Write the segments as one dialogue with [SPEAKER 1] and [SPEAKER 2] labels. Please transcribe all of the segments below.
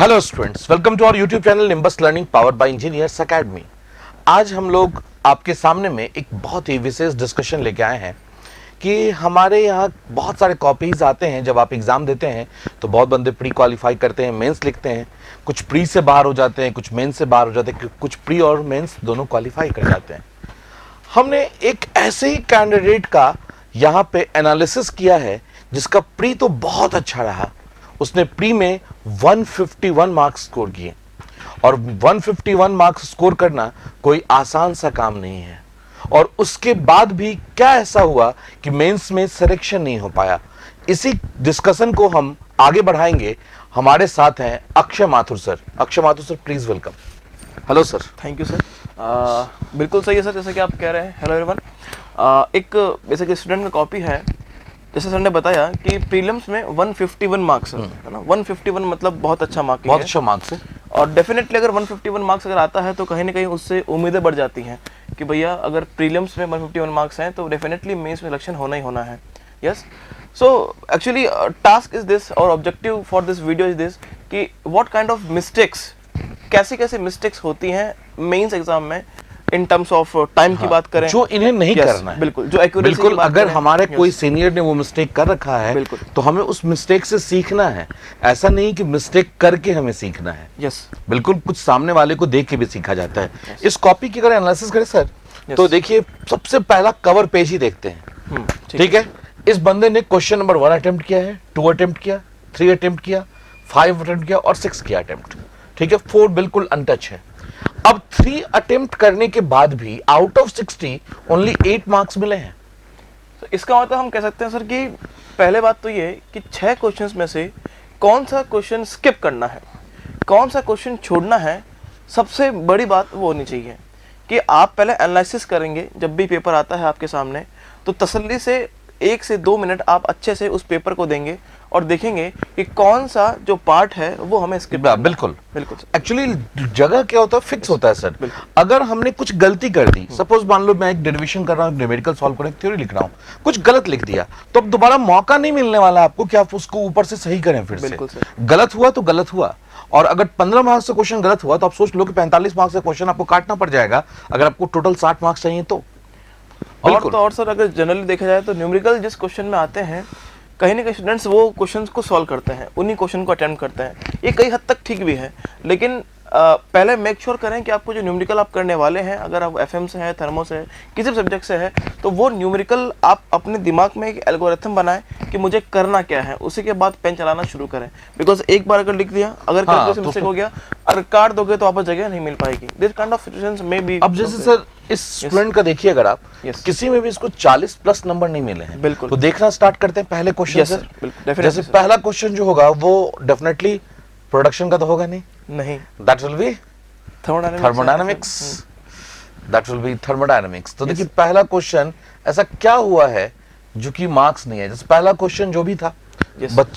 [SPEAKER 1] Hello students, welcome to our YouTube channel Nimbus learning powered by engineers academy. आज हम लोग आपके सामने में एक बहुत ही विशेष डिस्कशन लेके आए हैं कि हमारे यहाँ बहुत सारे कॉपीज आते हैं। जब आप एग्जाम देते हैं तो बहुत बंदे प्री क्वालिफाई करते हैं, मेंस लिखते हैं, कुछ प्री से बाहर हो जाते हैं, कुछ मेंस से बाहर हो जाते हैं, कुछ प्री और मेंस दोनों क्वालिफाई कर जाते हैं। हमने एक ऐसे ही कैंडिडेट का यहाँ पे एनालिसिस किया है जिसका प्री तो बहुत अच्छा रहा। उसने प्री में 151 मार्क्स स्कोर किए और 151 मार्क्स स्कोर करना कोई आसान सा काम नहीं है। और उसके बाद भी क्या ऐसा हुआ कि मेंस में सिलेक्शन नहीं हो पाया। इसी डिस्कशन को हम आगे बढ़ाएंगे। हमारे साथ हैं Akshay Mathur sir. Akshay Mathur sir, please welcome. Hello sir.
[SPEAKER 2] Thank you sir. बिल्कुल सही है सर, जैसे कि आप कह रहे हैं। Hello everyone. एक बेसिकली स्टूडेंट का कॉपी है, जैसे सर ने बताया कि प्रीलिम्स में 151 मार्क्स है ना। 151 मतलब बहुत अच्छा मार्क है,
[SPEAKER 1] बहुत अच्छा मार्क्स है।
[SPEAKER 2] और डेफिनेटली अगर 151 मार्क्स अगर आता है तो कहीं ना कहीं उससे उम्मीदें बढ़ जाती हैं कि भैया अगर प्रीलिम्स में 151 मार्क्स हैं तो डेफिनेटली मेंस में सिलेक्शन होना ही होना है। Yes, so actually task is this और objective for this video is this कि व्हाट काइंड ऑफ मिस्टेक्स, कैसे कैसे मिस्टेक्स होती हैं मेंस एग्जाम में इन टर्म्स ऑफ टाइम की बात करें,
[SPEAKER 1] जो इन्हें नहीं करना है।
[SPEAKER 2] बिल्कुल, जो एक्यूरेसी
[SPEAKER 1] बिल्कुल,
[SPEAKER 2] की बात
[SPEAKER 1] अगर
[SPEAKER 2] करें,
[SPEAKER 1] हमारे कोई सीनियर ने वो मिस्टेक कर रखा है
[SPEAKER 2] बिल्कुल,
[SPEAKER 1] तो हमें उस मिस्टेक से सीखना है। ऐसा नहीं कि मिस्टेक करके हमें सीखना है।
[SPEAKER 2] यस,
[SPEAKER 1] बिल्कुल, कुछ सामने वाले को देख के भी सीखा जाता है। इस कॉपी की अगर एनालिसिस करें सर तो देखिए, सबसे पहला कवर पेज ही देखते हैं। ठीक है, इस बंदे ने क्वेश्चन नंबर 1 अटेम्प्ट किया है, 2 अटेम्प्ट किया, 3 अटेम्प्ट किया, 5 अटेम्प्ट किया और 6 किया अटेम्प्ट। ठीक है, 4 बिल्कुल अनटच है। अब 3 अटेम्प्ट करने के बाद भी आउट ऑफ 60 ओनली 8 मार्क्स मिले हैं।
[SPEAKER 2] तो इसका मतलब हम कह सकते हैं सर कि पहले बात तो ये कि 6 क्वेश्चंस में से कौन सा क्वेश्चन स्किप करना है, कौन सा क्वेश्चन छोड़ना है, सबसे बड़ी बात वो होनी चाहिए कि आप पहले एनालिसिस करेंगे। जब भी पेपर आता है आपके सामने तो तसल्ली से 1 से 2 मिनट आप अच्छे से उस पेपर को देंगे और देखेंगे कि कौन सा जो पार्ट है वो हमें स्किप।
[SPEAKER 1] बिल्कुल
[SPEAKER 2] बिल्कुल।
[SPEAKER 1] एक्चुअली जगह क्या होता है, फिक्स होता है सर। अगर हमने कुछ गलती कर दी, सपोज मान लो मैं एक डेरिवेशन कर रहा हूँ, न्यूमेरिकल सॉल्व कर रहा हूँ, थ्योरी लिख रहा हूँ, कुछ गलत लिख दिया तो अब दोबारा मौका नहीं मिलने वाला आपको कि आप उसको ऊपर से सही करें फिर से। गलत हुआ तो गलत हुआ, और अगर 15 मार्क्स से क्वेश्चन गलत हुआ तो आप सोच लो कि 45 मार्क्स से क्वेश्चन आपको काटना पड़ जाएगा अगर आपको टोटल 60 मार्क्स चाहिए तो।
[SPEAKER 2] और सर अगर जनरली देखा जाए तो न्यूमेरिकल जिस क्वेश्चन में आते हैं, कहीं ना कहीं स्टूडेंट्स वो क्वेश्चंस को सॉल्व करते हैं, उन्हीं क्वेश्चन को अटेम्प्ट करते हैं। ये कई हद तक ठीक भी है, लेकिन पहले मेक श्योर करें कि आपको जो न्यूमेरिकल आप करने वाले हैं, अगर आप एफएम से है, थर्मो से है, किसी भी सब्जेक्ट से है, तो वो न्यूमेरिकल आप अपने दिमाग में एक एल्गोरिथम बनाएं कि मुझे करना क्या है, उसी के बाद पेन चलाना शुरू करें। बिकॉज एक बार अगर लिख दिया, अगर गलती से मिस्टेक हो गया और काट दोगे तो आपको जगह नहीं मिल पाएगी। This kind of situations may be.
[SPEAKER 1] अब जैसे सर इस स्टूडेंट का देखिए, अगर आप किसी में भी इसको 40 प्लस नंबर नहीं मिले हैं,
[SPEAKER 2] बिल्कुल,
[SPEAKER 1] तो देखना स्टार्ट करते हैं पहले क्वेश्चन से। जैसे पहला क्वेश्चन जो होगा वो डेफिनेटली प्रोडक्शन का तो होगा नहीं, that will be thermodynamics. That will be thermodynamics. तो देखिए पहला क्वेश्चन ऐसा क्या हुआ है जो कि मार्क्स नहीं है। जैसे पहला क्वेश्चन जो भी था,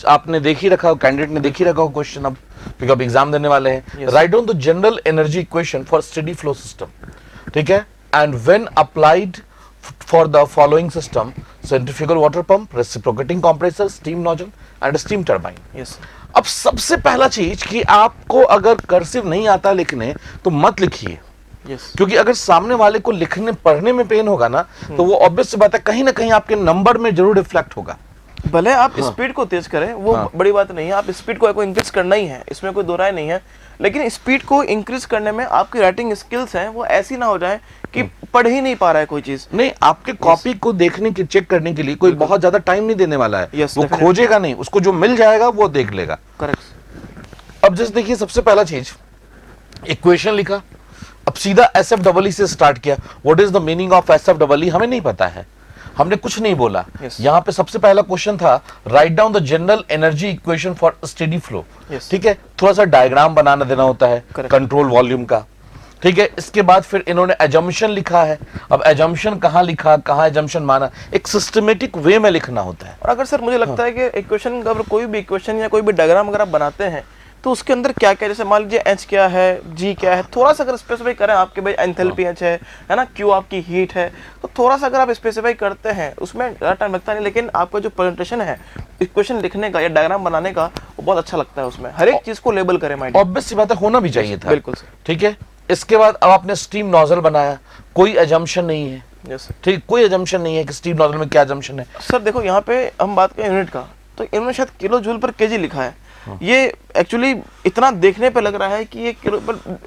[SPEAKER 1] आपने देख ही रखा हो, कैंडिडेट ने देख ही रखा हो क्वेश्चन, अब क्योंकि आप एग्जाम देने वाले हैं। Write down the general energy equation for steady flow system. ठीक है, and when applied for the following system, centrifugal water pump, reciprocating compressor, steam nozzle and steam turbine.
[SPEAKER 2] Yes.
[SPEAKER 1] अब सबसे पहला चीज कि आपको अगर कर्सिव नहीं आता लिखने तो मत लिखिए। क्योंकि अगर सामने वाले को लिखने पढ़ने में पेन होगा ना तो वो ऑब्वियस सी बात है कहीं ना कहीं आपके नंबर में जरूर रिफ्लेक्ट होगा।
[SPEAKER 2] भले आप स्पीड को तेज करें, वो बड़ी बात नहीं है, आप स्पीड को इंक्रीज करना ही है, इसमें कोई दो राय नहीं है। लेकिन स्पीड को इंक्रीज करने में आपकी राइटिंग स्किल्स हैं वो ऐसी ना हो जाए कि पढ़ ही नहीं पा रहा है कोई चीज।
[SPEAKER 1] नहीं, आपके कॉपी को देखने की, चेक करने के लिए कोई बहुत ज्यादा टाइम नहीं देने वाला है। वो खोजेगा नहीं, उसको जो मिल जाएगा वो देख लेगा।
[SPEAKER 2] करेक्ट।
[SPEAKER 1] अब जैसे देखिए, सबसे पहला चीज इक्वेशन लिखा, अब सीधा SFEE से स्टार्ट किया। What is the meaning of SFEE हमें नहीं पता है, हमने कुछ नहीं बोला। यहाँ पे सबसे पहला क्वेश्चन था write down the general energy equation for steady flow. ठीक है, थोड़ा सा डायग्राम बनाना देना होता है कंट्रोल वॉल्यूम का। ठीक है, इसके बाद फिर इन्होंने एजम्पशन लिखा है। अब एजम्पशन कहाँ लिखा, कहाँ एजम्पशन माना, एक सिस्टमेटिक वे में लिखना होता है।
[SPEAKER 2] और अगर सर मुझे लगता है कि इक्वेशन, अगर कोई भी इक्वेशन या कोई भी डायग्राम अगर आप बनाते हैं तो उसके अंदर क्या क्या, जैसे मान लीजिए एच क्या है, जी क्या है, थोड़ा सा अगर स्पेसिफाई करें आपके भाई एंथैल्पी एच है ना, क्यू आपकी हीट है, तो थोड़ा सा अगर आप स्पेसिफाई करते हैं उसमें ज़्यादा टाइम लगता नहीं, लेकिन आपका जो प्रेजेंटेशन है इक्वेशन लिखने का या डायग्राम बनाने का वो बहुत अच्छा लगता है उसमें, हर एक चीज को लेबल करे माइंड।
[SPEAKER 1] ऑब्वियस सी बात है, होना भी चाहिए था।
[SPEAKER 2] बिल्कुल सर।
[SPEAKER 1] ठीक है, इसके बाद अब आपने स्टीम नोजल बनाया, कोई एजम्पशन नहीं है।
[SPEAKER 2] यस
[SPEAKER 1] ठीक, कोई एजम्पशन नहीं है कि स्टीम नोजल में क्या एजम्पशन है।
[SPEAKER 2] सर। देखो यहाँ पे हम बात करें यूनिट का, तो इन्होंने शायद किलो जूल पर केजी लिखा है। ये एक्चुअली इतना देखने पे लग रहा है कि ये किलो पर,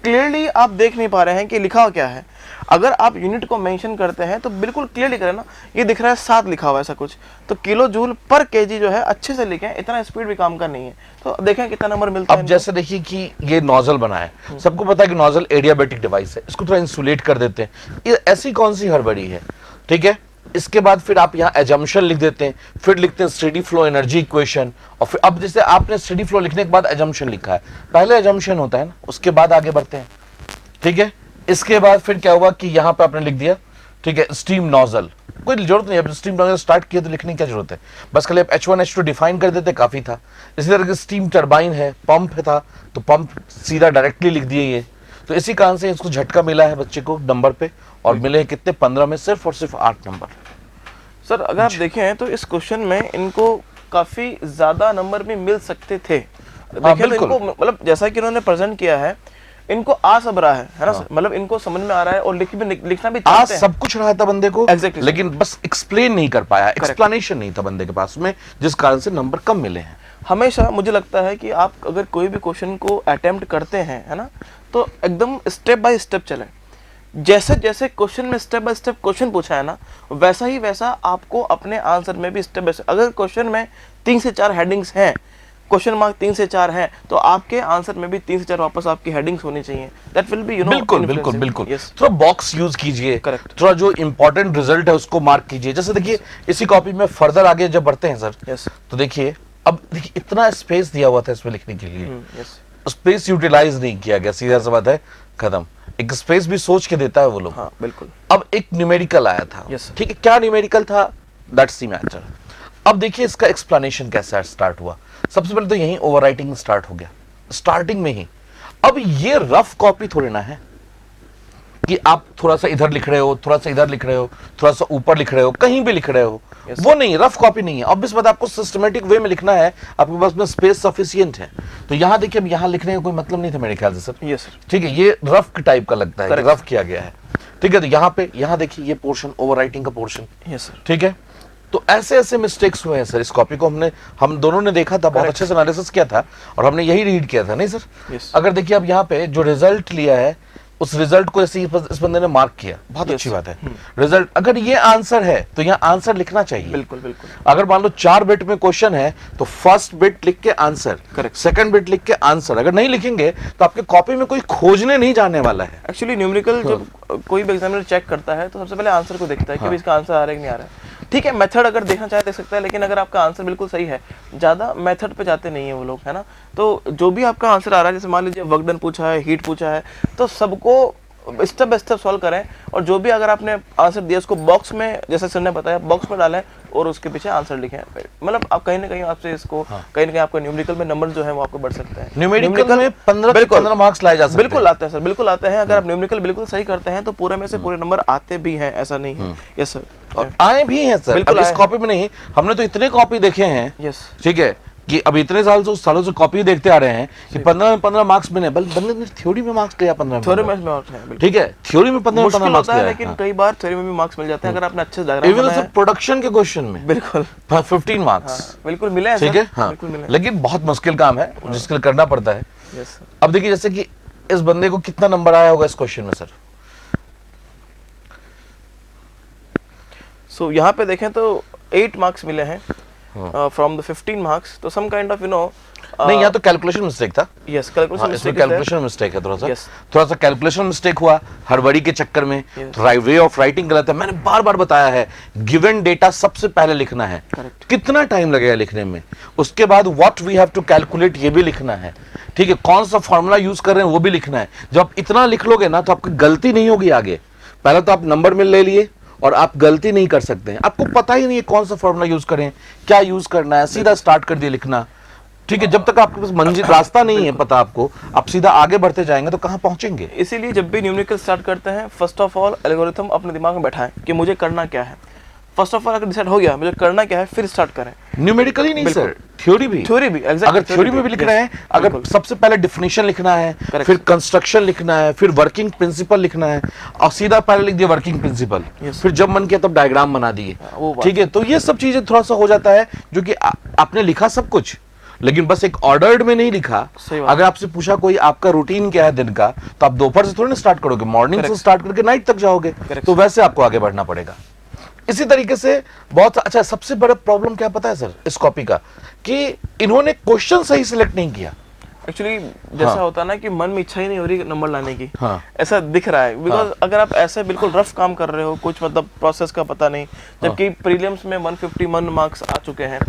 [SPEAKER 2] क्लियरली आप देख नहीं पा रहे हैं कि लिखा क्या है। अगर आप यूनिट को मेंशन करते हैं तो बिल्कुल क्लियरली करें ना, ये दिख रहा है 7 लिखा हुआ है ऐसा कुछ, तो किलो जूल पर केजी जो है अच्छे से लिखें, इतना स्पीड भी काम का नहीं है। तो देखें कितना नंबर मिलता है।
[SPEAKER 1] अब जैसे देखिए कि ये नोजल बना है, सबको पता है कि नोजल एडियाबेटिक डिवाइस है, इसको थोड़ा इंसुलेट कर देते हैं, ये ऐसी कौन सी हड़बड़ी है। ठीक है, इसके बाद फिर आप यहाँ एजम्पशन लिख देते हैं, फिर लिखते हैं स्टेडी फ्लो एनर्जी इक्वेशन, और फिर अब जैसे आपने स्टेडी फ्लो लिखने के बाद एजम्पशन लिखा है, पहले एजम्पशन होता है ना, उसके बाद आगे बढ़ते हैं। ठीक है, इसके बाद फिर क्या हुआ कि यहाँ पे आपने लिख दिया, ठीक है, स्टीम नोजल, कोई जरूरत नहीं है, स्टीम नोजल स्टार्ट किया तो लिखने की क्या जरूरत है, बस खाली आप H1 H2 डिफाइन कर देते काफी था। इसी तरह के स्टीम टरबाइन है, पंप था तो पंप सीधा डायरेक्टली लिख दिए ये। तो इसी कारण से इसको झटका मिला है बच्चे को नंबर पे, और मिले हैं कितने, 15 में सिर्फ और सिर्फ 8 नंबर।
[SPEAKER 2] सर अगर आप देखें तो इस क्वेश्चन में इनको काफी ज्यादा नंबर भी मिल सकते थे। देखिए तो इनको मतलब जैसा कि उन्होंने प्रेजेंट किया है, इनको आ सब रहा है ना सर, मतलब इनको समझ में आ रहा है और लिखना भी
[SPEAKER 1] आज सब कुछ रहा था बंदे को,
[SPEAKER 2] Exactly,
[SPEAKER 1] लेकिन बस एक्सप्लेन नहीं कर पाया, एक्सप्लेनेशन नहीं था बंदे के पास में, जिस कारण से नंबर कम मिले हैं।
[SPEAKER 2] हमेशा मुझे लगता है कि आप अगर कोई भी क्वेश्चन को अटेम्प्ट करते हैं, है ना, तो एकदम स्टेप बाय स्टेप चलें। जैसे जैसे क्वेश्चन में स्टेप बाय स्टेप क्वेश्चन पूछा है ना, वैसा ही वैसा आपको अपने आंसर में भी स्टेप बाय स्टेप, अगर क्वेश्चन में 3 से 4 हेडिंग्स हैं, क्वेश्चन मार्क 3 से 4 हैं, तो आपके आंसर में भी 3 से 4 वापस आपकी हेडिंग्स होनी चाहिए। दैट विल बी
[SPEAKER 1] बिल्कुल बिल्कुल बिल्कुल। थोड़ा बॉक्स यूज कीजिए, थोड़ा जो इंपॉर्टेंट रिजल्ट है उसको मार्क कीजिए। जैसे देखिए इसी कॉपी में फर्दर आगे जब बढ़ते हैं सर, तो देखिए अब देखिए इतना स्पेस दिया हुआ था इसमें लिखने के लिए, स्पेस यूटिलाइज नहीं किया गया, सीधा सा बात है, खत्म। एक स्पेस भी सोच के देता है वो लोग।
[SPEAKER 2] हाँ, बिल्कुल।
[SPEAKER 1] अब एक न्यूमेरिकल आया था, ठीक है, क्या न्यूमेरिकल था, दैट्स द मैटर। अब देखिए इसका एक्सप्लेनेशन कैसा स्टार्ट हुआ। सबसे पहले तो यही ओवरराइटिंग स्टार्ट हो गया, स्टार्टिंग में ही। अब ये रफ कॉपी थोड़ी ना है कि आप थोड़ा सा इधर लिख रहे हो, थोड़ा सा इधर लिख रहे हो, थोड़ा सा ऊपर लिख रहे हो, कहीं भी लिख रहे हो, वो नहीं, रफ कॉपी नहीं है। ऑब्वियस बात, आपको सिस्टमेटिक वे में लिखना है, आपके पास में स्पेस सफिशिएंट है। तो यहाँ देखिए, अब यहाँ लिखने का कोई मतलब नहीं था मेरे ख्याल से सर।
[SPEAKER 2] Yes sir.
[SPEAKER 1] ठीक है, ये रफ टाइप का लगता है, रफ किया गया है। ठीक है, तो यहाँ पे, यहाँ देखिए ये पोर्शन ओवरराइटिंग का पोर्शन।
[SPEAKER 2] Yes sir.
[SPEAKER 1] ठीक है, तो ऐसे ऐसे मिस्टेक्स हुए हैं सर। इस कॉपी को हम दोनों ने देखा था, बहुत अच्छे से एनालिसिस किया था, और हमने यही रीड किया था, नहीं सर? अगर देखिए अब यहाँ पे जो रिजल्ट लिया है, उस रिजल्ट को ऐसे इस बंदे ने मार्क किया, बहुत अच्छी बात है। रिजल्ट, अगर ये आंसर है तो यहाँ आंसर लिखना चाहिए।
[SPEAKER 2] बिल्कुल बिल्कुल।
[SPEAKER 1] अगर मान लो 4 बिट में क्वेश्चन है तो फर्स्ट बिट लिख के आंसर, करेक्ट, सेकंड बिट लिख के आंसर। अगर नहीं लिखेंगे तो आपके कॉपी में कोई खोजने नहीं जाने वाला है।
[SPEAKER 2] एक्चुअली न्यूमेरिकल जब कोई भी एग्जामिनर चेक करता है तो सबसे पहले आंसर को देखता है कि इसका आंसर आ रहा है कि नहीं आ रहा है। ठीक है, मेथड अगर देखना चाहे देख सकता है, लेकिन अगर आपका आंसर बिल्कुल सही है, ज्यादा मेथड पे जाते नहीं है वो लोग, है ना। तो जो भी आपका आंसर आ रहा है, जैसे मान लीजिए वर्क डन पूछा है, हीट पूछा है, तो सबको स्टेप बाय स्टेप सॉल्व करें, और जो भी अगर आपने आंसर दिया उसको बॉक्स में, जैसे सर ने बताया, बॉक्स में डालें और उसके पीछे आंसर लिखें। मतलब आप कहीं ना कहीं आपसे इसको कहीं ना कहीं आपका न्यूमेरिकल में नंबर जो है वो आपको बढ़ सकते हैं।
[SPEAKER 1] न्यूमेरिकल में 15 मार्क्स लाए जा सकते हैं।
[SPEAKER 2] बिल्कुल आते हैं सर, बिल्कुल आते हैं। अगर आप न्यूमेरिकल बिल्कुल सही करते हैं तो पूरे में से पूरे नंबर आते भी हैं, ऐसा नहीं है। यस सर,
[SPEAKER 1] और आए भी हैं सर। अब इस कॉपी में नहीं, हमने तो इतने कॉपी देखे हैं,
[SPEAKER 2] यस,
[SPEAKER 1] ठीक है, कि अब इतने सालों से कॉपी देखते आ रहे हैं कि 15 में 15 मार्क्स मिले। बंदे ने थ्योरी में मार्क्स लिया 15
[SPEAKER 2] थ्योरी में मार्क्स है,
[SPEAKER 1] ठीक है, थ्योरी में 15 मार्क्स
[SPEAKER 2] लिया, लेकिन कई बार थ्योरी में भी मार्क्स मिल जाते हैं अगर आपने अच्छे से डायग्राम
[SPEAKER 1] बनाया। इवन प्रोडक्शन के क्वेश्चन में
[SPEAKER 2] बिल्कुल
[SPEAKER 1] 15 मार्क्स
[SPEAKER 2] बिल्कुल मिले हैं,
[SPEAKER 1] ठीक है, हाँ, लेकिन बहुत मुश्किल काम है जिसके लिए करना पड़ता है। अब देखिए जैसे कि इस बंदे को कितना नंबर आया होगा इस क्वेश्चन में सर।
[SPEAKER 2] सो यहाँ पे देखें तो 8 मार्क्स मिले हैं फ्रॉम द 15 मार्क्स। तो सम काइंड ऑफ
[SPEAKER 1] नहीं, यहाँ तो कैलकुलेशन मिस्टेक था।
[SPEAKER 2] Yes, calculation mistake,
[SPEAKER 1] calculation mistake है, थोड़ा सा कैलकुलेशन मिस्टेक हुआ हड़बड़ी के चक्कर में। वे ऑफ राइटिंग गलत है। मैंने बार बार बताया है, गिवन डेटा सबसे पहले लिखना है। कितना टाइम लगेगा लिखने में, उसके बाद what we have to calculate ये भी लिखना है, ठीक है, कौन सा फॉर्मूला यूज कर रहे हैं वो भी लिखना है। जब आप इतना लिख लोगे ना तो आपकी गलती नहीं होगी आगे। पहले तो आप नंबर में ले लिए और आप गलती नहीं कर सकते हैं, आपको पता ही नहीं है कौन सा फॉर्मूला यूज करें, क्या यूज करना है, सीधा स्टार्ट कर दिए लिखना, ठीक है। जब तक आपके पास मंजिल रास्ता नहीं है पता आपको, आप सीधा आगे बढ़ते जाएंगे तो कहां पहुंचेंगे।
[SPEAKER 2] इसीलिए जब भी न्यूमेरिकल स्टार्ट करते हैं, फर्स्ट ऑफ ऑल एल्गोरिथम अपने दिमाग में बैठाएं कि मुझे करना क्या है। फर्स्ट ऑफ ऑल अगर डिसाइड हो गया मुझे करना क्या है, फिर स्टार्ट करें।
[SPEAKER 1] न्यूमेरिकली नहीं सर, थ्योरी भी
[SPEAKER 2] exactly,
[SPEAKER 1] अगर थ्योरी में भी लिख रहे हैं, अगर सबसे पहले डिफिनेशन लिखना है, फिर कंस्ट्रक्शन लिखना है, फिर वर्किंग प्रिंसिपल लिखना है, और सीधा पहले लिख दिया वर्किंग प्रिंसिपल, फिर जब मन किया तब डायग्राम बना दिए, ठीक है। तो ये सब चीजें थोड़ा सा हो जाता है, जो कि आपने लिखा सब कुछ, लेकिन बस एक ऑर्डर्ड में नहीं लिखा। अगर आपसे पूछा कोई आपका रूटीन क्या है दिन का, तो आप दोपहर से थोड़ी ना स्टार्ट करोगे, मॉर्निंग से स्टार्ट करके नाइट तक जाओगे, तो वैसे आपको आगे बढ़ना पड़ेगा। इसी तरीके से बहुत अच्छा, सबसे बड़ा प्रॉब्लम क्या पता है सर इस कॉपी का, कि इन्होंने क्वेश्चन सही सिलेक्ट नहीं किया।
[SPEAKER 2] एक्चुअली जैसा होता है ना कि मन में इच्छा ही नहीं हो रही नंबर लाने की, ऐसा दिख रहा है। बिकॉज अगर आप ऐसे बिल्कुल रफ काम कर रहे हो, कुछ मतलब प्रोसेस का पता नहीं, जबकि प्रीलिम्स में 151 मार्क्स आ चुके हैं,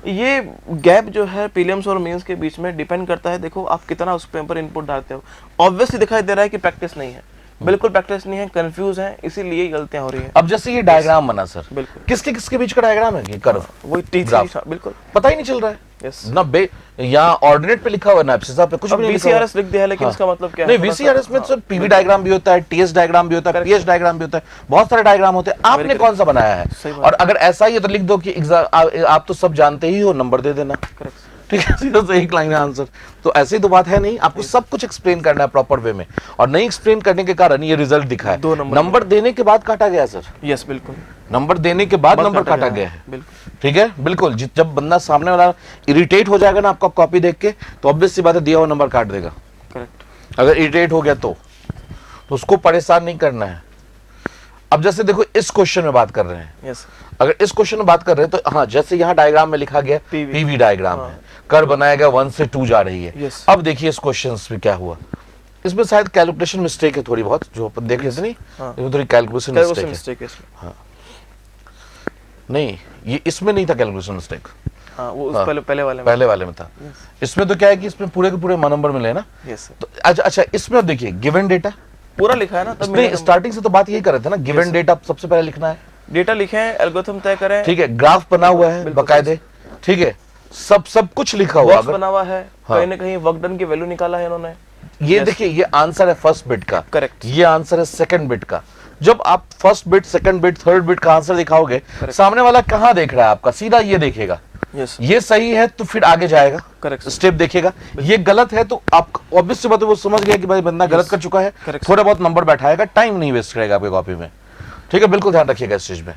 [SPEAKER 2] ये गैप जो है प्रीलिम्स और मेंस के बीच में डिपेंड करता है, देखो आप कितना उस पेपर इनपुट डालते हो। ऑब्वियसली दिखाई दे रहा है कि प्रैक्टिस नहीं है, बिल्कुल प्रैक्टिस नहीं है, कंफ्यूज है, इसीलिए गलतियां हो रही हैं।
[SPEAKER 1] अब जैसे ये डायग्राम बना सर,
[SPEAKER 2] बिल्कुल
[SPEAKER 1] किसके किसके बीच का डायग्राम है, ये कर्व,
[SPEAKER 2] वही टी3, बिल्कुल
[SPEAKER 1] पता ही नहीं चल रहा है।
[SPEAKER 2] यस,
[SPEAKER 1] ना बे यहाँ ऑर्डिनेट पे लिखा हुआ, ना एब्सिसा पे कुछ भी नहीं लिखा हुआ।
[SPEAKER 2] VCRS लिख दिया है, लेकिन इसका मतलब क्या है?
[SPEAKER 1] नहीं, VCRS में सर पीवी डायग्राम भी होता है, टीएस डायग्राम भी होता है, पीएच डायग्राम भी होता है, बहुत सारे डायग्राम होते हैं। आपने कौन सा बनाया है? और अगर ऐसा ही है तो लिख दो कि आप तो सब जानते ही हो, नंबर दे देना, ठीक है, सीधा से एक लाइन आंसर। तो ऐसी तो बात है नहीं, आपको सब कुछ एक्सप्लेन करना है प्रॉपर वे में, और नहीं एक्सप्लेन करने के कारण ये रिजल्ट दिखा है। नंबर देने के बाद काटा गया सर।
[SPEAKER 2] यस बिल्कुल,
[SPEAKER 1] नंबर देने के बाद नंबर काटा गया है, ठीक है, बिल्कुल। जब बंदा सामने वाला इरिटेट हो जाएगा ना आपका कॉपी देख के, तो ऑब्वियस सी बात है दिया हुआ नंबर काट देगा। करेक्ट। अगर इरिटेट हो गया तो उसको परेशान नहीं करना है। अब जैसे देखो इस क्वेश्चन में बात कर रहे हैं,
[SPEAKER 2] yes.
[SPEAKER 1] अगर इस क्वेश्चन में बात कर रहे हैं तो हाँ, जैसे यहाँ डायग्राम में लिखा गया पीवी डायग्राम है, कर बनाया गया 1 से 2 जा रही है।
[SPEAKER 2] yes.
[SPEAKER 1] अब देखिए इस क्वेश्चन में क्या हुआ, इसमें शायद कैलकुलेशन मिस्टेक है थोड़ी बहुत, जो अपन देख लेते नहीं, इसमें थोड़ी कैलकुलेशन मिस्टेक है। हाँ, नहीं ये इसमें नहीं था कैलकुलेशन मिस्टेक,
[SPEAKER 2] वो उस
[SPEAKER 1] पहले वाले में था। इसमें तो क्या है कि इसमें पूरे के पूरे नंबर मिले ना। तो अच्छा, इसमें अब देखिए गिवन डेटा पूरा लिखा है ना, तब स्टार्टिंग से तो बात यही कर रहे थे ना, गिवन डेटा सबसे पहले लिखना है,
[SPEAKER 2] डेटा लिखें, एल्गोरिथम तय करें,
[SPEAKER 1] ठीक है, ग्राफ बना हुआ है बकायदे, ठीक है, सब कुछ लिखा हुआ
[SPEAKER 2] बना हुआ है, कहीं ना कहीं वर्क डन की वैल्यू निकाला है इन्होंने।
[SPEAKER 1] ये देखिए, ये आंसर है फर्स्ट बिट का,
[SPEAKER 2] करेक्ट,
[SPEAKER 1] ये आंसर है सेकंड बिट का। जब आप first bit, second bit, third bit का आंसर दिखाओगे, सामने वाला कहां देख रहा है आपका, सीधा ये देखेगा।
[SPEAKER 2] Yes.
[SPEAKER 1] ये सही है तो फिर आगे जाएगा,
[SPEAKER 2] करेक्ट,
[SPEAKER 1] स्टेप देखेगा। ये गलत है तो आप ऑब्वियस बात है, वो समझ गया कि भाई बंदा गलत कर चुका है, थोड़ा बहुत नंबर बैठाएगा, टाइम नहीं वेस्ट करेगा आपकी कॉपी में, ठीक है, बिल्कुल ध्यान रखिएगा इस चीज में।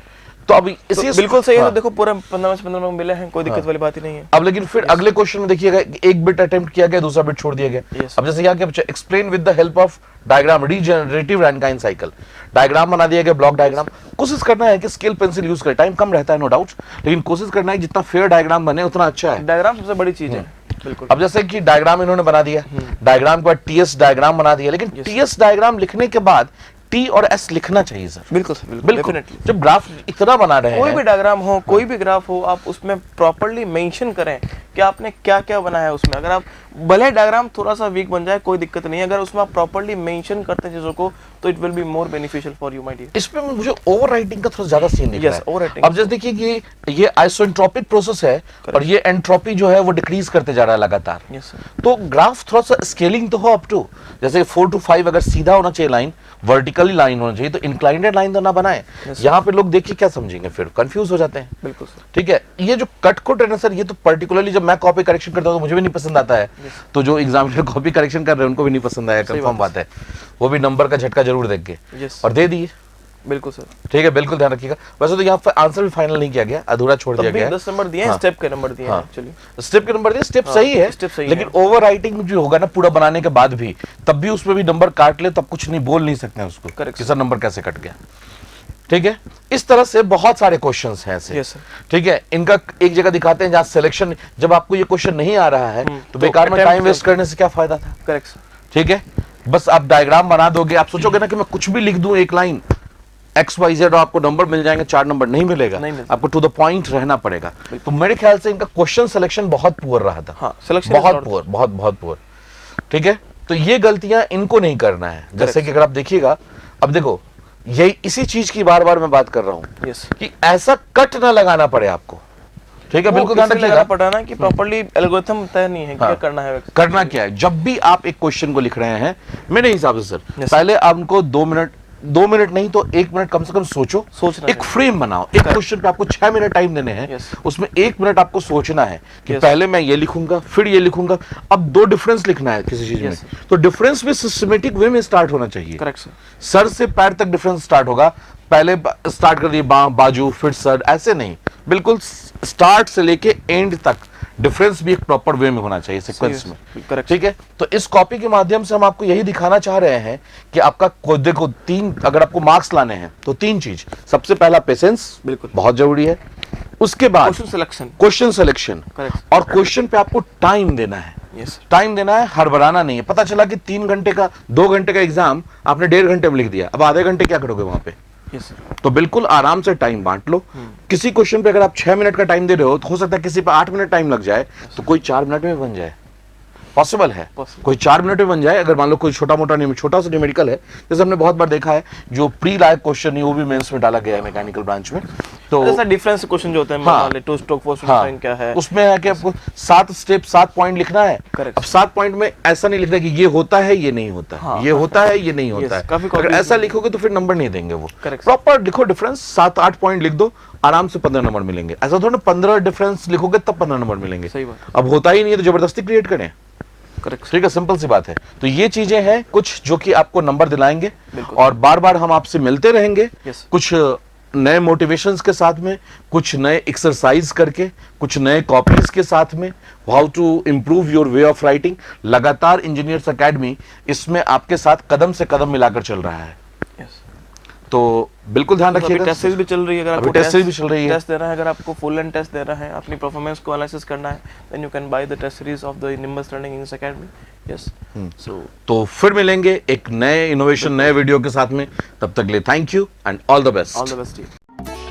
[SPEAKER 1] तो अब इसी
[SPEAKER 2] तो बिल्कुल सही है, तो देखो पूरा 15 से 15 नंबर मिले हैं, कोई दिक्कत वाली बात ही नहीं है।
[SPEAKER 1] अब लेकिन फिर अगले क्वेश्चन में देखिएगा, एक बिट अटेम्प्ट किया गया, दूसरा बिट छोड़ दिया गया। अब जैसे क्या किया, explain with the help of diagram regenerative Rankine cycle, diagram बना दिया गया, ब्लॉक डायग्राम। कोशिश करना है कि स्केल पेंसिल यूज करें, टाइम कम रहता है नो डाउट, लेकिन कोशिश करना है जितना फेयर डायग्राम बने उतना अच्छा है।
[SPEAKER 2] डायग्राम सबसे बड़ी चीज है, बिल्कुल।
[SPEAKER 1] अब जैसे कि डायग्राम इन्होंने बना दिया, डायग्राम के बाद टीएस डायग्राम बना दिया, लेकिन टीएस डायग्राम लिखने के बाद टी और एस लिखना चाहिए सर।
[SPEAKER 2] बिल्कुल
[SPEAKER 1] बिल्कुल, जब ग्राफ इतना बना रहे हैं,
[SPEAKER 2] कोई भी डायग्राम हो, कोई भी ग्राफ हो, आप उसमें प्रॉपर्ली मेंशन करें कि आपने क्या क्या बनाया है उसमें। अगर आप भले डायग्राम थोड़ा सा वीक बन जाए, कोई दिक्कत नहीं है, अगर उसमें आप प्रॉपर्ली मेंशन करते हैं चीजों को, तो it will be more beneficial for you my dear.
[SPEAKER 1] इसमें मुझे ओवर राइटिंग का थोड़ा ज्यादा सीन दिख रहा है।
[SPEAKER 2] Over writing.
[SPEAKER 1] अब जैसे देखिए कि ये आइसोएंट्रोपिक प्रोसेस है, और ये एंट्रोपी जो है वो डिक्रीज करते जा रहा है लगातार। तो ग्राफ थोड़ा सा स्केलिंग तो हो अप टू, जैसे 4 to 5 अगर सीधा होना चाहिए लाइन, वर्टिकली लाइन होना चाहिए, तो इंक्लाइंडेड लाइन तो ना बनाए। यहाँ पे लोग देखिए क्या समझेंगे, फिर कंफ्यूज हो जाते हैं।
[SPEAKER 2] बिल्कुल सर,
[SPEAKER 1] ठीक है। ये जो कट कोट है ना सर, ये तो पर्टिकुलरली जब मैं कॉपी करेक्शन करता हूँ तो मुझे भी नहीं पसंद आता है, तो जो एग्जामिनर कॉपी करेक्शन कर रहे हैं उनको भी नहीं पसंद आया, कंफर्म बात है। वो भी नंबर का झटका जरूर देंगे और दे दिए।
[SPEAKER 2] बिल्कुल सर,
[SPEAKER 1] ठीक है, बिल्कुल ध्यान रखिएगा। वैसे तो यहाँ पर आंसर भी फाइनल नहीं किया गया, अधूरा छोड़ दिया गया है।
[SPEAKER 2] 10 नंबर दिए हैं, स्टेप के नंबर दिए हैं एक्चुअली।
[SPEAKER 1] स्टेप के नंबर दिए, स्टेप सही है, लेकिन ओवर राइटिंग जो होगा ना पूरा बनाने के बाद भी, तब भी उसमें भी नंबर काट ले, तब कुछ नहीं बोल नहीं सकते हैं उसको कि सर नंबर कैसे कट गया। ठीक है, इस तरह से बहुत सारे क्वेश्चंस हैं ऐसे। ठीक है, इनका एक जगह दिखाते हैं जहाँ सिलेक्शन, जब आपको ये क्वेश्चन नहीं आ रहा है तो बेकार में टाइम वेस्ट करने से क्या फायदा था।
[SPEAKER 2] करेक्ट।
[SPEAKER 1] ठीक है, बस आप डायग्राम बना दोगे, आप सोचोगे ना कि मैं कुछ भी लिख दूं एक लाइन XYZ और आपको नंबर मिल जाएंगे, 4 नंबर नहीं मिलेगा, आपको टू द पॉइंट रहना पड़ेगा। तो मेरे ख्याल से इनका क्वेश्चन सिलेक्शन बहुत पुअर रहा था।
[SPEAKER 2] हाँ, सिलेक्शन
[SPEAKER 1] बहुत पुअर, बहुत पुअर। ठीक है, तो ये गलतियां इनको नहीं करना है। जैसे कि अगर आप देखिएगा, अब देखो यही इसी चीज की बार बार मैं बात कर रहा हूं कि ऐसा कट ना लगाना पड़े आपको। ठीक है, बिल्कुल ध्यान रखिएगा
[SPEAKER 2] पड़ा ना कि प्रॉपर्ली एल्गोरिथम तय नहीं है, क्या करना है,
[SPEAKER 1] करना क्या है। जब भी आप एक क्वेश्चन को लिख रहे हैं, मेरे हिसाब से सर पहले आपको 2 मिनट 2 मिनट नहीं तो 1 मिनट कम से कम सोचो,
[SPEAKER 2] सोचना
[SPEAKER 1] एक फ्रेम बनाओ। एक क्वेश्चन पे आपको 6 मिनट टाइम देने हैं,
[SPEAKER 2] Yes.
[SPEAKER 1] उसमें 1 मिनट आपको सोचना है कि
[SPEAKER 2] Yes.
[SPEAKER 1] पहले मैं ये लिखूंगा फिर ये लिखूंगा। अब 2 डिफरेंस लिखना है किसी चीज में,
[SPEAKER 2] Yes.
[SPEAKER 1] तो डिफरेंस भी सिस्टमेटिक वे में स्टार्ट होना चाहिए।
[SPEAKER 2] Correct sir.
[SPEAKER 1] सर से पैर तक डिफरेंस स्टार्ट होगा, पहले स्टार्ट कर दिए बाजू फिर सर, ऐसे नहीं, बिल्कुल स्टार्ट से लेके एंड तक डिफरेंस भी एक प्रॉपर वे में होना चाहिए सीक्वेंस में।
[SPEAKER 2] करेक्ट।
[SPEAKER 1] ठीक है, तो इस कॉपी के माध्यम से हम आपको यही दिखाना चाह रहे हैं कि आपका देखो 3, अगर आपको मार्क्स लाने हैं तो 3 चीज, सबसे पहला पेशेंस
[SPEAKER 2] बिल्कुल।
[SPEAKER 1] बहुत जरूरी है, उसके बाद
[SPEAKER 2] question selection.
[SPEAKER 1] Question selection,
[SPEAKER 2] Correct.
[SPEAKER 1] और क्वेश्चन पे आपको टाइम देना है।
[SPEAKER 2] यस।
[SPEAKER 1] टाइम देना है, हड़बड़ाना नहीं है। पता चला कि 3 घंटे का 2 घंटे का एग्जाम आपने 1.5 घंटे में लिख दिया, अब आधे घंटे क्या करोगे वहां पे?
[SPEAKER 2] Yes sir.
[SPEAKER 1] तो बिल्कुल आराम से टाइम बांट लो। किसी क्वेश्चन पे अगर आप 6 मिनट का टाइम दे रहे हो तो हो सकता है किसी पे 8 मिनट टाइम लग जाए, तो कोई 4 मिनट में बन जाए, पॉसिबल है।
[SPEAKER 2] Possible.
[SPEAKER 1] कोई 4 मिनट में बन जाए, अगर मान लो कोई छोटा मोटा छोटा सा न्यूमेरिकल है, जैसे हमने बहुत बार देखा है जो प्री लाइव क्वेश्चन है वो भी मेंस में डाला गया है मैकेनिकल ब्रांच में। तो
[SPEAKER 2] जैसा डिफरेंस क्वेश्चन जो होते हैं, मान ले 2 स्ट्रोक 4
[SPEAKER 1] हाँ,
[SPEAKER 2] स्ट्रोक क्या है,
[SPEAKER 1] उसमें है कि आपको 7 स्टेप 7 पॉइंट लिखना है।
[SPEAKER 2] Correct.
[SPEAKER 1] अब 7 पॉइंट में ऐसा नहीं लिखना कि ये होता है ये नहीं होता है,
[SPEAKER 2] हाँ,
[SPEAKER 1] ये होता है ये नहीं होता
[SPEAKER 2] Yes,
[SPEAKER 1] है।
[SPEAKER 2] काफी
[SPEAKER 1] अगर
[SPEAKER 2] copies
[SPEAKER 1] ऐसा
[SPEAKER 2] में-
[SPEAKER 1] लिखोगे तो फिर नंबर नहीं देंगे वो।
[SPEAKER 2] Correct.
[SPEAKER 1] प्रॉपर लिखो डिफरेंस, 7-8 पॉइंट लिख दो, आराम से 15 नंबर मिलेंगे। ऐसा थोड़ा 15 डिफरेंस लिखोगे तब 15 नंबर मिलेंगे।
[SPEAKER 2] सही बात।
[SPEAKER 1] अब होता ही नहीं है तो जबरदस्ती क्रिएट करें।
[SPEAKER 2] करेक्ट।
[SPEAKER 1] ठीक है, सिंपल सी बात है। तो ये चीजें हैं कुछ जो कि आपको नंबर दिलाएंगे,
[SPEAKER 2] बिल्कुल।
[SPEAKER 1] और बार बार हम आपसे मिलते रहेंगे।
[SPEAKER 2] Yes.
[SPEAKER 1] कुछ नए मोटिवेशंस के साथ में, कुछ नए एक्सरसाइज करके, कुछ नए कॉपीज के साथ में, how to improve your way of writing. लगातार इंजीनियर्स एकेडमी इसमें आपके साथ कदम से कदम मिलाकर चल रहा है।
[SPEAKER 2] यस।
[SPEAKER 1] तो बिल्कुल ध्यान रखिएगा।
[SPEAKER 2] टेस्ट सीरीज भी चल रही है, अगर
[SPEAKER 1] अभी
[SPEAKER 2] आपको
[SPEAKER 1] टेस्ट सीरीज भी चल रही है।
[SPEAKER 2] टेस्ट दे रहा है, अगर आपको फुल एंड टेस्ट दे रहा है, अपनी परफॉर्मेंस को एनालिसिस करना है, then you can buy the test series of the Nimbus learning English academy. Yes. So
[SPEAKER 1] तो फिर मिलेंगे एक नए इनोवेशन नए वीडियो के साथ में, तब तक के लिए thank you and all the best.
[SPEAKER 2] All the best.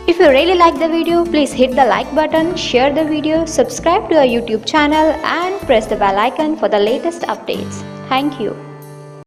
[SPEAKER 3] If you really like the video, please hit the like button, share the video, subscribe to our YouTube channel and press the bell icon for the latest updates. Thank you.